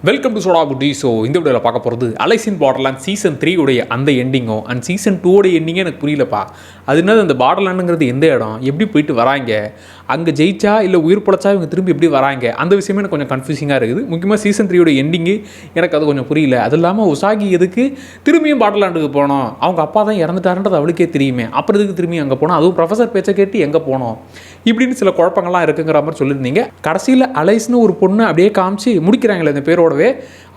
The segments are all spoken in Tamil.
Welcome to soda Buti. So இந்த வீடியோவில் பார்க்க போகிறது அலைஸ் இன் பார்டர்லேண்ட் சீசன் 3 உடைய அந்த எண்டிங்கும் அண்ட் சீசன் 2 உடைய எண்டிங்கே எனக்கு புரியலப்பா. அது என்னது அந்த பார்டர்லேண்டுங்கிறது எந்த இடம், எப்படி போயிட்டு வராங்க, அங்கே ஜெயிச்சா இல்லை உயிர் பொழைச்சா இவங்க திரும்பி எப்படி வராங்க, அந்த விஷயமே எனக்கு கொஞ்சம் கன்ஃபியூசிங்காக இருக்குது. முக்கியமாக சீசன் 3 உடைய எண்டிங்கு எனக்கு அது கொஞ்சம் புரியல. அது இல்லாமல் உசாகி எதுக்கு திரும்பியும் பார்டர்லேண்டுக்கு போனோம், அவங்க அப்பா தான் இறந்துட்டாருன்றது அவளுக்கே தெரியுமே, அப்புறம் எதுக்கு திரும்பி அங்கே போனோம், அதுவும் ப்ரொஃபஸர் பேச்சை கேட்டு எங்கே போனோம், இப்படின்னு சில குழப்பங்கள்லாம் இருக்குங்கிற மாதிரி சொல்லியிருந்தீங்க. கடைசியில் அலைஸ்னு ஒரு பொண்ணு அப்படியே காமிச்சு முடிக்கிறாங்களே இந்த பேரோட.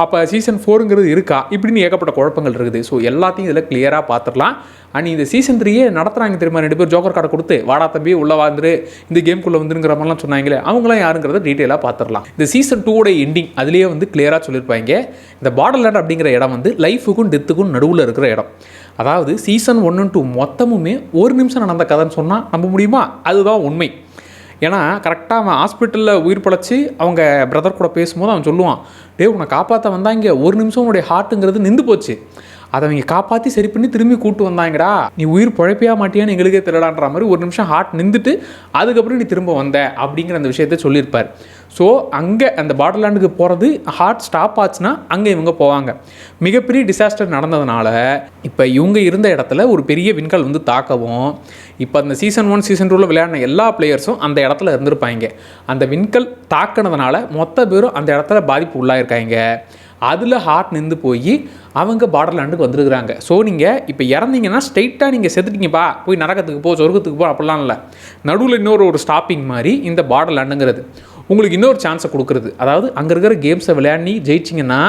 அப்போ சீசன் 4ங்கிறது இருக்கா இப்படின்னு ஏகப்பட்ட குழப்பங்கள் இருக்குது. ஸோ எல்லாத்தையும் இதில் கிளியராக பார்த்துடலாம். அண்ட் இந்த சீசன் 3 நடத்துகிறாங்க தெரியுமா, 2 பேர் ஜோக்கர் கார்டை கொடுத்து வாடா தம்பி உள்ளே வந்துரு இந்த கேம்குள்ளே வந்துருங்கிற மாதிரிலாம் சொன்னாங்களே, அவங்களாம் யாருங்கிறத டீட்டெயிலாக பார்த்துடலாம். இந்த சீசன் 2 எண்டிங் அதுலேயே கிளியராக சொல்லியிருப்பாங்க. இந்த பார்டர்லேண்ட் அப்படிங்கிற இடம் லைஃபுக்கும் டெத்துக்கும் நடுவில் இருக்கிற இடம். அதாவது சீசன் 1 and 2 மொத்தமுமே ஒரு நிமிஷம் நடந்த கதைன்னு சொன்னால் நம்ப முடியுமா? அதுதான் உண்மை. ஏன்னா கரெக்டாக அவன் ஹாஸ்பிட்டலில் உயிர் பழைச்சி அவங்க பிரதர் கூட பேசும்போது அவன் சொல்லுவான், டே உன்னை காப்பாற்ற வந்தாங்க, ஒரு நிமிஷம் உன்னுடைய ஹார்ட்டுங்கிறது நின்று போச்சு, அதை அவங்க காப்பாற்றி சரி பண்ணி திரும்பி கூட்டு வந்தாங்கடா, நீ உயிர் பழைப்பியா மாட்டியான்னு எங்களுக்கே தெரியலான்ற மாதிரி ஒரு நிமிஷம் ஹார்ட் நின்றுட்டு அதுக்கப்புறம் நீ திரும்ப வந்த அப்படிங்கிற அந்த விஷயத்தை சொல்லியிருப்பார். ஸோ அங்கே அந்த பார்டர்லேண்டுக்கு போகிறது ஹார்ட் ஸ்டாப் ஆச்சுன்னா அங்கே இவங்க போவாங்க. மிகப்பெரிய டிசாஸ்டர் நடந்ததுனால இப்போ இவங்க இருந்த இடத்துல ஒரு பெரிய விண்கல் தாக்கவும், இப்போ அந்த சீசன் 1 சீசன் 2 விளையாடின எல்லா பிளேயர்ஸும் அந்த இடத்துல இருந்திருப்பாங்க. அந்த விண்கல் தாக்கினதுனால மொத்த பேரும் அந்த இடத்துல பாதிப்பு உள்ளாயிருக்காங்க. அதில் ஹார்ட் நின்று போய் அவங்க பார்டர்லேண்டுக்கு வந்துருக்குறாங்க. ஸோ நீங்கள் இப்போ இறந்தீங்கன்னா ஸ்ட்ரெயிட்டாக நீங்கள் செத்துட்டீங்கப்பா போய் நரகத்துக்கு போ சொர்க்கத்துக்கு போ அப்படிலாம் இல்லை. நடுவில் இன்னொரு ஸ்டாப்பிங் மாதிரி இந்த பார்டர்லேண்டுங்கிறது உங்களுக்கு இன்னொரு சான்ஸை கொடுக்குறது. அதாவது அங்கே இருக்கிற கேம்ஸை விளையாடி ஜெயிச்சிங்கன்னா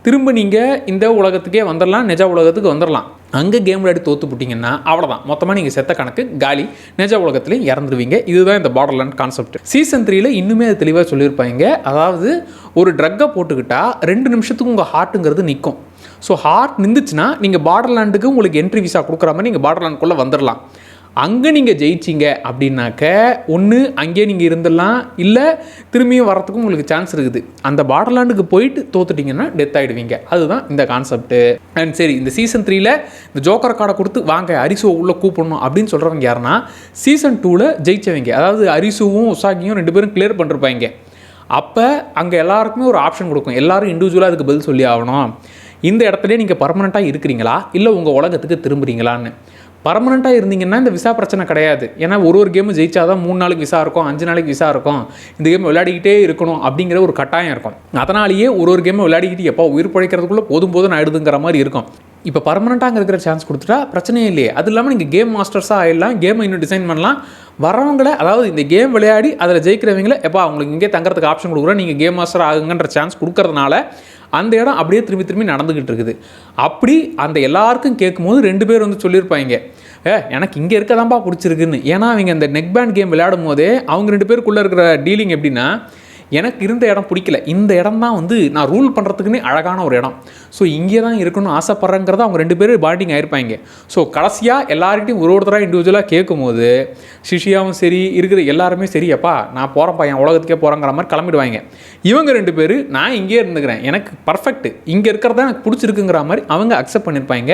திரும்ப நீங்கள் இந்த உலகத்துக்கே வந்துடலாம், நிஜ உலகத்துக்கு வந்துடலாம். அங்கே கேம் விளையாடி தோற்று போட்டிங்கன்னா அவ்வளோதான், மொத்தமாக நீங்கள் செத்த கணக்கு காலி, நிஜ உலகத்துலேயும் இறந்துருவீங்க. இதுதான் இந்த பார்டர்லேண்ட் கான்செப்ட். சீசன் 3 இன்னுமே அது தெளிவாக சொல்லியிருப்பாங்க. அதாவது ஒரு ட்ரக்கை போட்டுக்கிட்டால் 2 நிமிஷத்துக்கு உங்கள் ஹார்ட்டுங்கிறது நிற்கும். ஸோ ஹார்ட் நின்றுச்சுன்னா நீங்கள் பார்டர்லேண்டுக்கு உங்களுக்கு என்ட்ரி விசா கொடுக்குற மாதிரி நீங்கள் பார்டர்லேண்டுக்குள்ளே வந்துடலாம். அங்கே நீங்கள் ஜெயிச்சிங்க அப்படின்னாக்க ஒன்று அங்கேயே நீங்கள் இருந்துடலாம், இல்லை திரும்பியும் வரத்துக்கும் உங்களுக்கு சான்ஸ் இருக்குது. அந்த பார்டர்லேண்டுக்கு போயிட்டு தோத்துட்டிங்கன்னா டெத் ஆகிடுவீங்க. அதுதான் இந்த கான்செப்ட்டு. அண்ட் சரி, இந்த சீசன் 3 இந்த ஜோக்கர் கார்டை கொடுத்து வாங்க அரிசுவை உள்ளே கூப்பிடணும் அப்படின்னு சொல்கிறவங்க யாருன்னா சீசன் 2 ஜெயிச்சவங்க. அதாவது அரிசுவும் உசாகியும் 2 பேரும் கிளியர் பண்ணிருப்பாங்க. அப்போ அங்கே எல்லாருக்குமே ஒரு ஆப்ஷன் கொடுக்கும், எல்லோரும் இண்டிவிஜுவலாக அதுக்கு பதில் சொல்லி ஆகணும். இந்த இடத்துலேயே நீங்கள் பர்மனெண்ட்டாக இருக்கிறீங்களா இல்லை உங்கள் உலகத்துக்கு திரும்புறீங்களான்னு. பர்மனெண்ட்டாக இருந்தீங்கன்னா இந்த விசா பிரச்சனை கிடையாது. ஏன்னா ஒரு கேமு ஜெயிச்சாதான் 3 நாளைக்கு விசா இருக்கும், 5 நாளைக்கு விசா இருக்கும், இந்த கேம் விளையாடிக்கிட்டே இருக்கணும் அப்படிங்கிற ஒரு கட்டாயம் இருக்கும். அதனாலேயே ஒரு கேமை விளையாடிக்கிட்டு எப்போ உயிர் பழைக்கிறதுக்குள்ளே போதும் ஆயிடுதுங்கிற மாதிரி இருக்கும். இப்போ பர்மனெண்ட்டாக இருக்கிற சான்ஸ் கொடுத்துட்டா பிரச்சனையே இல்லையே. அது இல்லாமல் நீங்கள் கேம் மாஸ்டர்ஸாக ஆகிடலாம், கேமை இன்னும் டிசைன் பண்ணலாம். வரவங்களை, அதாவது இந்த கேம் விளையாடி அதில் ஜெயிக்கிறவங்கள எப்போ அவங்களுக்கு இங்கே தங்குறதுக்கு ஆப்ஷன் கொடுக்குறோம், நீங்கள் கேம் மாஸ்டர் ஆகுங்கன்ற சான்ஸ் கொடுக்கறதுனால அந்த இடம் அப்படியே திரும்பி நடந்துக்கிட்டு இருக்குது. அப்படி அந்த எல்லாருக்கும் கேட்கும்போது 2 பேர் சொல்லியிருப்பாங்க, எனக்கு இங்கே இருக்கதான்ப்பா பிடிச்சிருக்குன்னு. ஏன்னா அவங்க அந்த நெக் பேண்ட் கேம் விளையாடும் போதே அவங்க 2 பேருக்குள்ளே இருக்கிற டீலிங் எப்படின்னா, எனக்கு இருந்த இடம் பிடிக்கல, இந்த இடம் தான் நான் ரூல் பண்ணுறதுக்குன்னே அழகான ஒரு இடம், ஸோ இங்கே தான் இருக்கணும்னு ஆசைப்பட்றேங்கிறத அவங்க 2 பேரும் பாண்டிங் ஆகிருப்பாங்க. ஸோ கடைசியாக எல்லாருக்கிட்டையும் ஒருத்தராக இண்டிவிஜுவலாக கேட்கும்போது சிஷியாவும் சரி இருக்கிற எல்லாருமே சரி, அப்பா நான் போகிறேன்ப்பா என் உலகத்துக்கே போகிறேங்கிற மாதிரி கிளம்பிடுவாங்க. இவங்க 2 பேர் நான் இங்கே இருந்துக்கிறேன், எனக்கு பர்ஃபெக்ட் இங்கே இருக்கிறதா எனக்கு பிடிச்சிருக்குங்கிற மாதிரி அவங்க அக்செப்ட் பண்ணியிருப்பாங்க.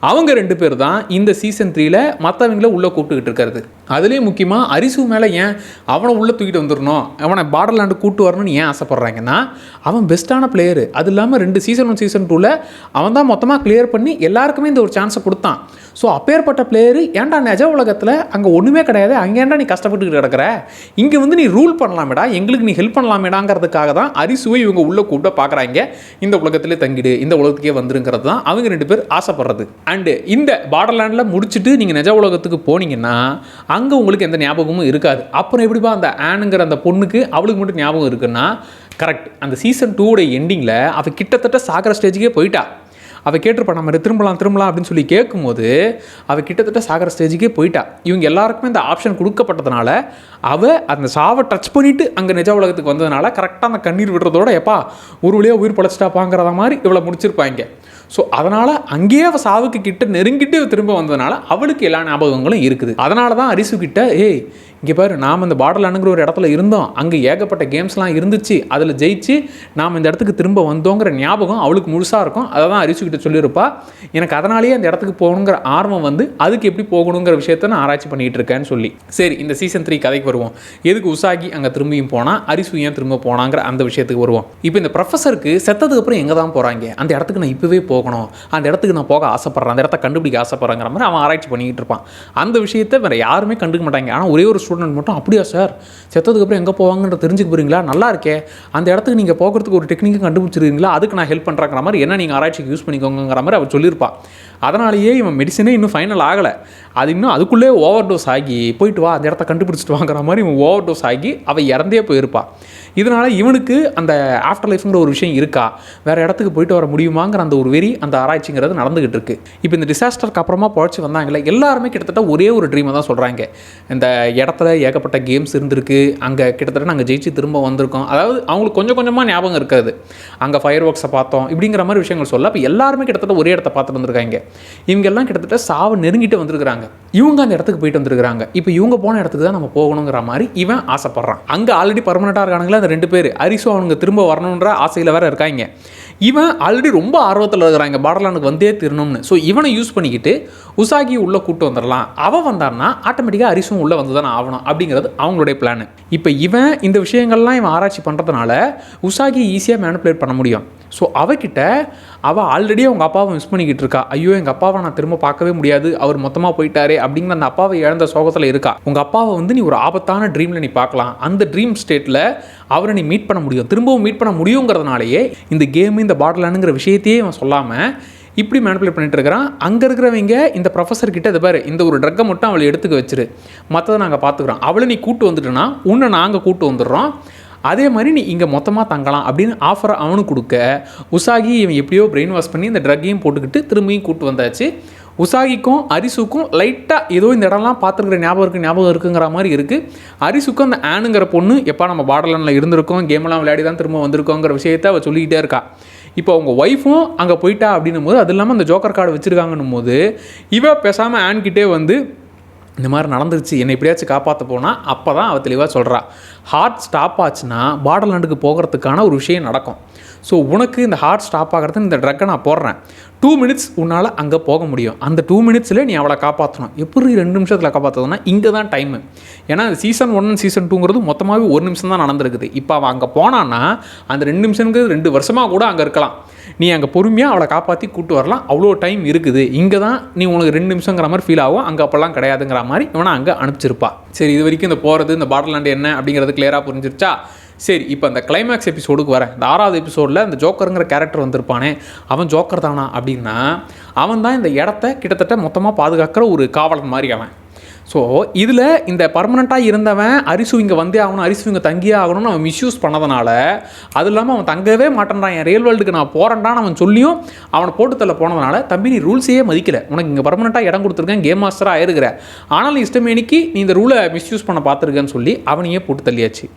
அவங்க 2 பேர் தான் இந்த சீசன் 3 மற்றவங்கள உள்ளே கூப்பிட்டுக்கிட்டு இருக்கிறது. அதுலேயும் முக்கியமாக அரிசு மேலே ஏன் அவனை உள்ளே தூக்கிட்டு வந்துடணும், அவனை பார்டர்லேண்டு கூட்டு வரணும்னு ஏன் ஆசைப்பட்றாங்கன்னா, அவன் பெஸ்ட்டான பிளேயரு. அது இல்லாமல் 2 சீசன் 1 சீசன் 2 அவன் தான் மொத்தமாக கிளியர் பண்ணி எல்லாருக்குமே இந்த ஒரு சான்ஸை கொடுத்தான். ஸோ அப்பேற்பட்ட பிளேயரு ஏன்டா நிஜ உலகத்தில் அங்கே ஒன்றுமே கிடையாது, அங்கே ஏன்டா நீ கஷ்டப்பட்டுக்கிட்டு கிடக்கிற, இங்கே நீ ரூல் பண்ணலாமேடா, எங்களுக்கு நீ ஹெல்ப் பண்ணலாமேடாங்கிறதுக்காக தான் அரிசுவை இவங்க உள்ளே கூப்பிட்டு பார்க்குறாங்க. இந்த உலகத்திலே தங்கிடு, இந்த உலகத்துக்கே வந்துருங்கிறது தான் அவங்க 2 பேர் ஆசைப்படுறது. அண்டு இந்த பார்டர்லேண்டில் முடிச்சுட்டு நீங்கள் நிஜ உலகத்துக்கு போனீங்கன்னா அங்கே உங்களுக்கு எந்த ஞாபகமும் இருக்காது. அப்புறம் எப்படிப்பா அந்த ஆனுங்கிற அந்த பொண்ணுக்கு அவளுக்கு மட்டும் ஞாபகம் இருக்குன்னா, கரெக்ட், அந்த சீசன் 2 எண்டிங்கில் அவள் கிட்டத்தட்ட சாகிற ஸ்டேஜுக்கே போயிட்டா. அவள் கேட்டிருப்பா நம்ம திரும்பலாம் அப்படின்னு சொல்லி கேட்கும்போது அவள் கிட்டத்தட்ட சாகிற ஸ்டேஜுக்கே போயிட்டா. இவங்க எல்லாருக்குமே இந்த ஆப்ஷன் கொடுக்கப்பட்டதுனால அவள் அந்த சாவை டச் பண்ணிவிட்டு அங்கே நிஜ உலகத்துக்கு வந்ததுனால கரெக்டாக அந்த கண்ணீர் விடுறதோட எப்பா ஒரு வழியாக உயிர் பழைச்சிட்டாப்பாங்கிறத மாதிரி இவளை முடிச்சிருப்பாங்க. ஸோ அதனால் அங்கேயே அவள் சாவுக்கு கிட்ட நெருங்கிட்டு திரும்ப வந்ததுனால அவளுக்கு எல்லா ஞாபகங்களும் இருக்குது. அதனால தான் அரிசு கிட்ட இங்கே பாரு, நாம் இந்த பார்டர்லேண்டுங்கிற ஒரு இடத்துல இருந்தோம், அங்கே ஏகப்பட்ட கேம்ஸ்லாம் இருந்துச்சு, அதில் ஜெயிச்சு நாம் இந்த இடத்துக்கு திரும்ப வந்தோங்கிற ஞாபகம் அவளுக்கு முழுசாக இருக்கும். அதை தான் அரிசு கிட்ட விஷயத்த சொல்லியிருப்பா. எனக்கு அதனாலேயே அந்த இடத்துக்கு போகணுங்கிற ஆர்வம் வந்து அதுக்கு எப்படி போகணுங்கிற விஷயத்த நான் ஆராய்ச்சி பண்ணிகிட்டு இருக்கேன்னு சொல்லி. சரி, இந்த சீசன் 3 கதைக்கு வருவோம். எதுக்கு உசாகி அங்கே திரும்பியும் போனால், அரிசு ஏன் திரும்ப போனாங்கிற அந்த விஷயத்துக்கு வருவோம். இப்போ இந்த ப்ரொஃபஸருக்கு செத்ததுக்கு அப்புறம் எங்கே தான் போகிறாங்க, அந்த இடத்துக்கு நான் இப்போவே போகணும், அந்த இடத்துக்கு நான் போக ஆசைப்பட்றேன், அந்த இடத்த கண்டுபிடிக்க ஆசைப்பட்றேங்கிற மாதிரி அவன் ஆராய்ச்சி பண்ணிக்கிட்டு இருப்பான். அந்த விஷயத்தை வேறு யாருமே கண்டுக்க மாட்டாங்க. ஆனால் ஒரே ஒரு ஸ்டூடெண்ட் மட்டும், அப்படியா சார், செத்ததுக்கப்புறம் எங்கே போவாங்கன்ற தெரிஞ்சுக்க போகிறீங்களா, நல்லா இருக்கே, அந்த இடத்துக்கு நீங்கள் போகிறதுக்கு ஒரு டெக்னிக்கை கண்டுபிடிச்சிருக்கீங்களா, அதுக்கு நான் ஹெல்ப் பண்ணுறேங்கிற மாதிரி, என்ன நீங்கள் ஆராய்ச்சிக்கு யூஸ் பண்ணிக்கோங்கிற மாதிரி அவர் சொல்லியிருப்பாள். அதனாலேயே இவன் மெடிசனே இன்னும் ஃபைனல் ஆகலை, அது இன்னும் அதுக்குள்ளே ஓவர் டோஸ் ஆகி போயிட்டு வா அந்த இடத்த கண்டுபிடிச்சிட்டு வாங்குற மாதிரி இவன் ஓவர் டோஸ் ஆகி அவள் இறந்தே போயிருப்பாள். இதனால் இவனுக்கு அந்த ஆஃப்டர் லைஃப்ங்கிற ஒரு விஷயம் இருக்கா, வேறு இடத்துக்கு போயிட்டு வர முடியுமாங்கிற அந்த ஒரு வெறி, அந்த ஆராய்ச்சிங்கிறது நடந்துகிட்டு இருக்கு. இப்போ இந்த டிசாஸ்டருக்கு அப்புறமா பொழைச்சி வந்தாங்களே எல்லாருமே கிட்டத்தட்ட ஒரே ஒரு ட்ரீமை தான் சொல்கிறாங்க. இந்த இடத்துல ஏகப்பட்ட கேம்ஸ் இருந்திருக்கு, அங்கே கிட்டத்தட்ட நாங்கள் ஜெயிச்சு திரும்ப வந்திருக்கோம், அதாவது அவங்களுக்கு கொஞ்சம் கொஞ்சமாக ஞாபகம் இருக்காது, அங்கே ஃபயர் ஒர்க்ஸை பார்த்தோம் இப்படிங்கிற மாதிரி விஷயங்கள் சொல்ல. அப்போ எல்லாருமே கிட்டத்தட்ட ஒரே இடத்த பார்த்துட்டு வந்திருக்காங்க. இவங்க எல்லாம் கிட்டத்தட்ட சாவு நெருங்கிட்டு வந்திருக்கிறாங்க. இவங்க அந்த இடத்துக்கு போயிட்டு வந்திருக்காங்க. இப்போ இவங்க போன இடத்துக்கு தான் நம்ம போகணுங்கிற மாதிரி இவன் ஆசைப்படுறான். அங்கே ஆல்ரெடி பர்மனெண்ட்டாக இருக்கானுங்களே அந்த 2 பேர், அரிசு அவனுங்க திரும்ப வரணுன்ற ஆசையில் வேற இருக்காங்க. இவன் ஆல்ரெடி ரொம்ப ஆர்வத்தில் இருக்கிறாங்க பார்டர்லாண்டுக்கு வந்தே திருணும்னு. ஸோ இவனை யூஸ் பண்ணிக்கிட்டு உசாகி உள்ளே கூட்டு வந்துடலாம். அவன் வந்தான்னா ஆட்டோமேட்டிக்காக அரிசும் உள்ளே வந்து தானே ஆகணும் அப்படிங்கிறது அவங்களுடைய பிளான். இப்போ இவன் இந்த விஷயங்கள்லாம் இவன் ஆராய்ச்சி பண்ணுறதுனால உசாகி ஈஸியாக மேனிப்புலேட் பண்ண முடியும். ஸோ அவகிட்ட அவள் ஆல்ரெடி அவங்க அப்பாவை மிஸ் பண்ணிக்கிட்டு இருக்கா. ஐயோ எங்கள் அப்பாவை நான் திரும்ப பார்க்கவே முடியாது, அவர் மொத்தமாக போயிட்டாரே அப்படிங்கிற அந்த அப்பாவை இழந்த சோகத்தில் இருக்கா. உங்கள் அப்பாவை வந்து நீ ஒரு ஆபத்தான ட்ரீமில் நீ பார்க்கலாம், அந்த ட்ரீம் ஸ்டேட்டில் அவரை நீ மீட் பண்ண முடியும், திரும்பவும் மீட் பண்ண முடியுங்கிறதுனாலேயே இந்த கேமு இந்த பார்டர்லாண்டுங்கிற விஷயத்தையே அவன் சொல்லாமல் இப்படி மேனிப்புலேட் பண்ணிட்டு இருக்கிறான். அங்கே இருக்கிறவங்க இந்த ப்ரொஃபஸர் கிட்ட இதை பாரு, இந்த ஒரு ட்ரக்கை மட்டும் அவளை எடுத்துக்க வச்சிரு, மற்றதை நாங்கள் பார்த்துக்குறோம், அவளை நீ கூட்டு வந்துட்டோன்னா உன்னை நாங்கள் கூட்டு வந்துடுறோம், அதே மாதிரி நீ இங்கே மொத்தமாக தங்கலாம் அப்படின்னு ஆஃபரை அவனுக்கு கொடுக்க, உசாகி இவன் எப்படியோ பிரெயின் வாஷ் பண்ணி இந்த ட்ரக்கையும் போட்டுக்கிட்டு திரும்பியும் கூட்டு வந்தாச்சு. உசாகிக்கும் அரிசுக்கும் லைட்டாக ஏதோ இந்த இடம்லாம் பார்த்துருக்குற ஞாபகம் இருக்குங்கிற மாதிரி இருக்குது. அரிசுக்கும் அந்த ஆனுங்கிற பொண்ணு எப்போ நம்ம பார்டர்லாண்டில் இருந்திருக்கோம், கேமெல்லாம் விளையாடி தான் திரும்ப வந்திருக்கோங்கிற விஷயத்தை அவள் சொல்லிக்கிட்டே இருக்கா. இப்போ அவங்க ஒய்ஃபும் அங்கே போயிட்டா அப்படின்னும் போது, அது இல்லாமல் அந்த ஜோக்கர் கார்டு வச்சுருக்காங்கன்னும் போது இவ பேசாமல் ஆன்கிட்டே வந்து இந்த மாதிரி நடந்துருச்சு, என்னை எப்படியாச்சும் காப்பாற்ற போனால் அப்போ தான் அவள் தெளிவாக சொல்கிறா, ஹார்ட் ஸ்டாப் ஆச்சுன்னா பார்டர்லாண்டுக்கு போகிறதுக்கான ஒரு விஷயம் நடக்கும். ஸோ உனக்கு இந்த ஹார்ட் ஸ்டாப் ஆகிறது இந்த ட்ரக்கை நான் போடுறேன், 2 மினிட்ஸ் உன்னால் அங்கே போக முடியும், அந்த 2 மினிட்ஸில் நீ அவளை காப்பாற்றணும். எப்படி 2 நிமிஷத்தில் காப்பாற்றுறதுனா இங்கே தான் டைமு. ஏன்னா சீசன் 1 சீசன் 2ங்கிறது மொத்தமாகவே 1 நிமிஷம் தான் நடந்திருக்குது. இப்போ அவள் அங்கே போனான்னா அந்த 2 நிமிஷங்கிறது 2 வருஷமாக கூட அங்கே இருக்கலாம். நீ அங்கே பொறுமையாக அவளை காப்பாற்றி கூட்டு வரலாம், அவ்வளோ டைம் இருக்குது. இங்கே தான் நீ உனக்கு 2 நிமிஷங்கிற மாதிரி ஃபீல் ஆகும், அங்கே அப்போல்லாம் கிடையாதுங்கிற மாதிரி இவனை அங்கே அனுப்பிச்சிருப்பா. சரி, இது வரைக்கும் இந்த போகிறது இந்த பார்டர்லாண்டு என்ன அப்படிங்கிறது கிளியராக புரிஞ்சிருச்சா? சரி, இப்போ அந்த கிளைமேக்ஸ் எபிசோடுக்கு வரேன். இந்த 6வது எபிசோடில் இந்த ஜோக்கருங்கிற கேரக்டர் வந்திருப்பானே, அவன் ஜோக்கர் தானா அப்படின்னா, அவன் தான் இந்த இடத்த கிட்டத்தட்ட மொத்தமாக பாதுகாக்கிற ஒரு காவலன் மாதிரி அவன். ஸோ இதில் இந்த பர்மனெண்ட்டாக இருந்தவன் அரிசு இங்கே வந்தே ஆகணும், அரிசு இங்கே தங்கியே ஆகணும்னு அவன் மிஸ்யூஸ் பண்ணதுனால, அது இல்லாமல் அவன் தங்கவே மாட்டேன்றான், என் ரியல் வேர்ல்டுக்கு நான் போகிறேன்டான்னு அவன் சொல்லியும் அவனை போட்டு தள்ள போனதுனால, தம்பி நீ ரூல்ஸையே மதிக்கலை, உனக்கு இங்கே பர்மனெண்ட்டாக இடம் கொடுத்துருக்கேன், கேம் மாஸ்டராக ஆயிருக்கிற, ஆனாலும் இஷ்டமேனிக்கு நீ இந்த ரூலை மிஸ்யூஸ் பண்ண பார்த்துருக்கேன்னு சொல்லி அவனையே போட்டு தள்ளியாச்சு.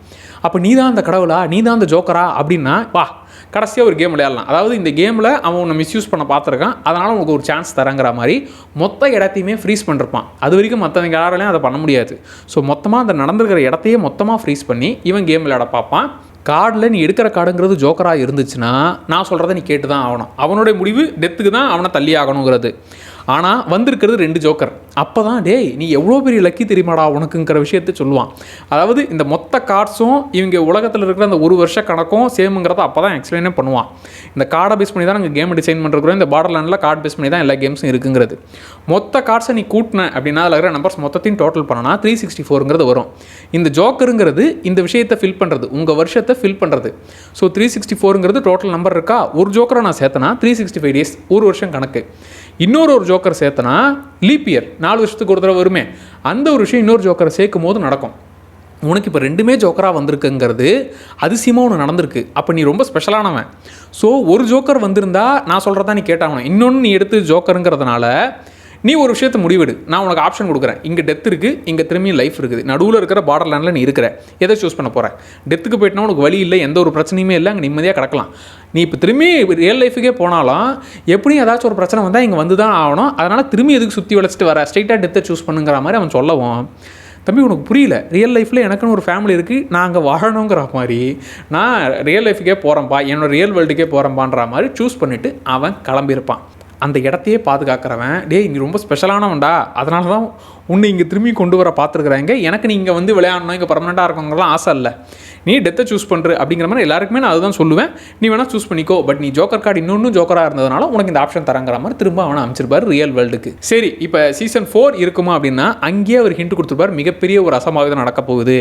அப்போ நீ தான் அந்த கடவுளா, நீ தான் அந்த ஜோக்கரா அப்படின்னா, வா கடைசியாக ஒரு கேம் விளையாடலாம். அதாவது இந்த கேமில் அவன் உன்னை மிஸ்யூஸ் பண்ண பார்த்துருக்கான், அதனால் உனக்கு ஒரு சான்ஸ் தரங்கிற மாதிரி மொத்த இடத்தையுமே ஃப்ரீஸ் பண்ணிருப்பான். அது வரைக்கும் மற்றவங்க யாராலையும் அதை பண்ண முடியாது. ஸோ மொத்தமாக அந்த நடந்துருக்கிற இடத்தையே மொத்தமாக ஃப்ரீஸ் பண்ணி இவன் கேம் விளையாட பார்ப்பான். கார்டில் நீ எடுக்கிற கார்டுங்கிறது ஜோக்கராக இருந்துச்சுன்னா நான் சொல்கிறத நீ கேட்டு தான் ஆகணும். அவனுடைய முடிவு டெத்துக்கு தான் அவனை தள்ளி ஆகணுங்கிறது. ஆனால் வந்திருக்கிறது 2 ஜோக்கர். அப்போ தான் டேய் நீ எவ்வளோ பெரிய லக்கி தெரியுமாடா உனக்குங்கிற விஷயத்தை சொல்லுவான். அதாவது இந்த மொத்த கார்ட்ஸும் இவங்க உலகத்தில் இருக்கிற அந்த 1 வருஷ கணக்கும் சேமுங்கிறத அப்போ தான் எக்ஸ்பிளைனே பண்ணுவான். இந்த கார்டை பேஸ் பண்ணி தான் நாங்கள் கேம் டிசைன் பண்ணுறோம், இந்த பார்டர்லாண்டில் கார்டு பேஸ் பண்ணி தான் எல்லா கேம்ஸும் இருக்குங்கிறது. மொத்த கார்ட்ஸை நீ கூட்டின அப்படின்னா அதில் இருக்கிற நம்பர்ஸ் மொத்தத்தையும் டோட்டல் பண்ணனா 364ங்கிறது வரும். இந்த ஜோக்கருங்கிறது இந்த விஷயத்தை ஃபில் பண்ணுறது, உங்கள் வருஷத்தை ஃபில் பண்ணுறது. ஸோ 364ங்கிறது டோட்டல் நம்பர் இருக்கா, ஒரு ஜோக்கரை நான் சேர்த்தனா 365 டேஸ், 1 வருஷம் கணக்கு. இன்னொரு ஜோக்கர் சேர்த்தனா லீப் இயர், 4 வருஷத்துக்கு ஒரு தடவை வருமே, அந்த ஒரு விஷயம் இன்னொரு ஜோக்கரை சேர்க்கும் போது நடக்கும். உனக்கு இப்போ 2மே ஜோக்கராக வந்திருக்குங்கிறது அதிசயமாக ஒன்று நடந்திருக்கு. அப்போ நீ ரொம்ப ஸ்பெஷலானவன். ஸோ ஒரு ஜோக்கர் வந்திருந்தா நான் சொல்கிறதா நீ கேட்டாகணும். இன்னொன்று நீ எடுத்து ஜோக்கருங்கிறதுனால நீ ஒரு விஷயத்தை முடிவெடு, நான் உனக்கு ஆப்ஷன் கொடுக்குறேன். இங்கே டெத் இருக்குது, இங்கே திரும்பியும் லைஃப் இருக்குது, நடுவில் இருக்கிற பார்டர்லாண்டில் நீ இருக்கிற, எதை சூஸ் பண்ண போகிற? டெத்துக்கு போயிட்டுனா உனக்கு வழி இல்லை, எந்த ஒரு பிரச்சனையுமே இல்லை, அங்கே நிம்மதியாக கிடக்கலாம். நீ இப்போ திரும்பி ரியல் லைஃபுக்கே போனாலும் எப்படியும் ஏதாச்சும் ஒரு பிரச்சனை வந்தால் இங்கே வந்து தான் ஆகணும். அதனால் திரும்பி எதுக்கு சுற்றி வளைச்சிட்டு வர, ஸ்ட்ரைட்டாக டெத்தை சூஸ் பண்ணுங்கிற மாதிரி அவன் சொல்லவும், தம்பி உனக்கு புரியல, ரியல் லைஃப்பில் எனக்குன்னு ஒரு ஃபேமிலி இருக்குது, நான் அங்கே வாழணுங்கிற மாதிரி நான் ரியல் லைஃபுக்கே போகிறேன்ப்பா, என்னோட ரியல் வேர்ல்டுக்கே போகிறேன்பான்ற மாதிரி சூஸ் பண்ணிவிட்டு அவன் கிளம்பியிருப்பான். அந்த இடத்தையே பாதுகாக்கிறவன், டேய் இங்கே ரொம்ப ஸ்பெஷலானவன்டா, அதனால தான் உன்னை இங்கே திரும்பி கொண்டு வர பார்த்துருக்குறாங்க, எனக்கு நீ இங்கே வந்து விளையாடணும், இங்கே பர்மனெண்ட்டாக இருக்கவங்கலாம் ஆசை இல்லை, நீ டெத்தை சூஸ் பண்ணுற அப்படிங்கிற மாதிரி எல்லாருக்குமே நான் அதுதான் சொல்லுவேன். நீ வேணால் சூஸ் பண்ணிக்கோ, பட் நீ ஜோக்கர் கார்டு இன்னொன்றும் ஜோக்கராக இருந்ததுனால உனக்கு இந்த ஆப்ஷன் தரங்கிற மாதிரி திரும்ப அவனை அமைச்சிருப்பார் ரியல் வேர்ல்டுக்கு. சரி, இப்போ சீசன் 4 இருக்குமா அப்படின்னா அங்கேயே அவர் ஹிண்ட் கொடுத்துருப்பார், மிகப்பெரிய ஒரு அசம்பாவிதம் நடக்க போகுது,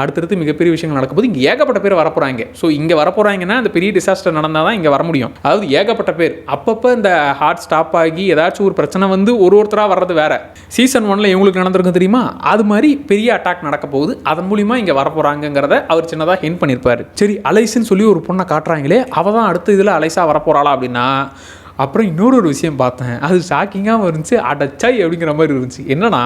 அடுத்தடுத்து மிகப்பெரிய விஷயங்கள் நடக்க போகுது, இங்கே ஏகப்பட்ட பேர் வரப்போகிறாங்க. ஸோ இங்கே வரப்போகிறாங்கன்னா அந்த பெரிய டிசாஸ்டர் நடந்தால் தான் இங்கே வர முடியும். அதாவது ஏகப்பட்ட பேர் அப்பப்போ இந்த ஹார்ட் ஸ்டாப் ஆகி ஏதாச்சும் ஒரு பிரச்சனை வந்து ஒருத்தராக வர்றது வேற. சீசன் 1 இவங்களுக்கு நடந்திருக்கும் தெரியுமா, அது மாதிரி பெரிய அட்டாக் நடக்க போகுது, அதன் மூலிமா இங்கே வரப்போகிறாங்கிறத அவர் சின்னதாக ஹிண்ட் பண்ணியிருப்பார். சரி, அலைஸ்ன்னு சொல்லி ஒரு பொண்ணை காட்டுறாங்களே, அவள் தான் அடுத்த இதில் அலைஸாக வரப்போகிறாளா அப்படின்னா, அப்புறம் இன்னொரு விஷயம் பார்த்தேன், அது ஷாக்கிங்காக இருந்துச்சு, அடச்சாய் அப்படிங்கிற மாதிரி இருந்துச்சு. என்னன்னா,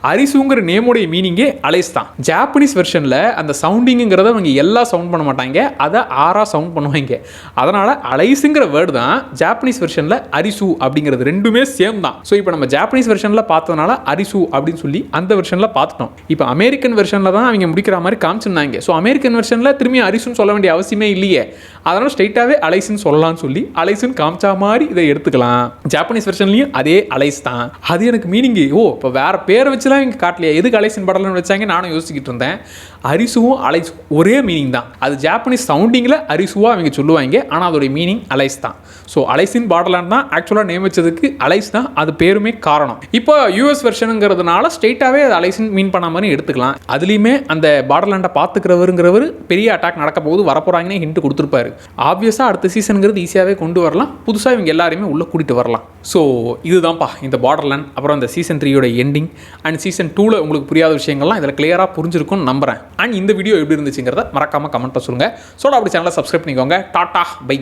அரிசுங்கிற நேமுடைய மீனிங்கே அலைஸ் தான். ஜாப்பனீஸ் வெர்ஷனில் அந்த சவுண்டிங்கிறத அவங்க எல்லாம் சவுண்ட் பண்ண மாட்டாங்க, அதை ஆறாக சவுண்ட் பண்ணுவாங்க. அதனால் அலைஸுங்கிற வேர்டு தான் ஜாப்பனீஸ் வெர்ஷனில் அரிசு அப்படிங்கிறது ரெண்டுமே சேம் தான். ஸோ இப்போ நம்ம ஜாப்பனீஸ் வெர்ஷனில் பார்த்ததுனால அரிசு அப்படின்னு சொல்லி அந்த வெர்ஷனில் பார்த்துட்டோம். இப்போ அமெரிக்கன் வெர்ஷனில் தான் அவங்க முடிக்கிற மாதிரி காமிச்சிருந்தாங்க. ஸோ அமெரிக்கன் வெர்ஷனில் திரும்பி அரிசுன்னு சொல்ல வேண்டிய அவசியமே இல்லையே, அதனால் ஸ்ட்ரைட்டாகவே அலைஸ்ன்னு சொல்லலாம்னு சொல்லி அலைஸ்ன்னு காமிச்சா மாதிரி இதை எடுத்துக்கலாம். ஜாப்பனீஸ் வெர்ஷன்லையும் அதே அலைஸ் தான். அது எனக்கு மீனிங், ஓ இப்போ வேற பேரை வச்சுலாம் இங்கே காட்டலையா, எதுக்கு அலைஸின் படலன்னு வச்சாங்க நானும் யோசிச்சுக்கிட்டு இருந்தேன். அரிசுவும் அலைஸ் ஒரே மீனிங் தான். அது ஜாப்பனீஸ் சவுண்டிங்கில் அரிசுவாக அவங்க சொல்லுவாங்க, ஆனால் அதோடைய மீனிங் அலைஸ் தான். ஸோ அலைஸின் பார்டர்லேண்ட் தான் ஆக்சுவலாக நேம் வச்சதுக்கு அலைஸ் தான் அது பேருமே காரணம். இப்போ யூஎஸ் வெர்ஷனுங்கிறதுனால ஸ்ட்ரெயிட்டாகவே அது அலைஸின் மீன் பண்ண மாதிரி எடுத்துக்கலாம். அதுலேயுமே அந்த பார்டர்லேண்டை பார்த்துக்கிறவருங்கிறவர் பெரிய அட்டாக் நடக்க போது வரப்போகிறாங்கன்னு ஹிண்ட் கொடுத்துருப்பாரு. ஆப்வியஸாக அடுத்த சீசனுங்கிறது ஈஸியாகவே கொண்டு வரலாம், புதுசாக இவங்க எல்லாருமே உள்ளே கூட்டிகிட்டு வரலாம். ஸோ இதுதான்ப்பா இந்த பார்டர்லேண்ட், அப்புறம் இந்த சீசன் 3யோட எண்டிங் அண்ட் சீசன் 2ல் உங்களுக்கு புரியாத விஷயங்கள்லாம் இதில் கிளியராக புரிஞ்சிருக்கும்னு நம்புகிறேன். அண்ட் இந்த வீடியோ எப்படி இருந்துச்சுங்கிறத மறக்காமல் கமெண்ட்டில் சொல்லுங்கள். ஸோ அப்படி சேனலை சப்ஸ்கிரைப் பண்ணிக்கோங்க. Tata by.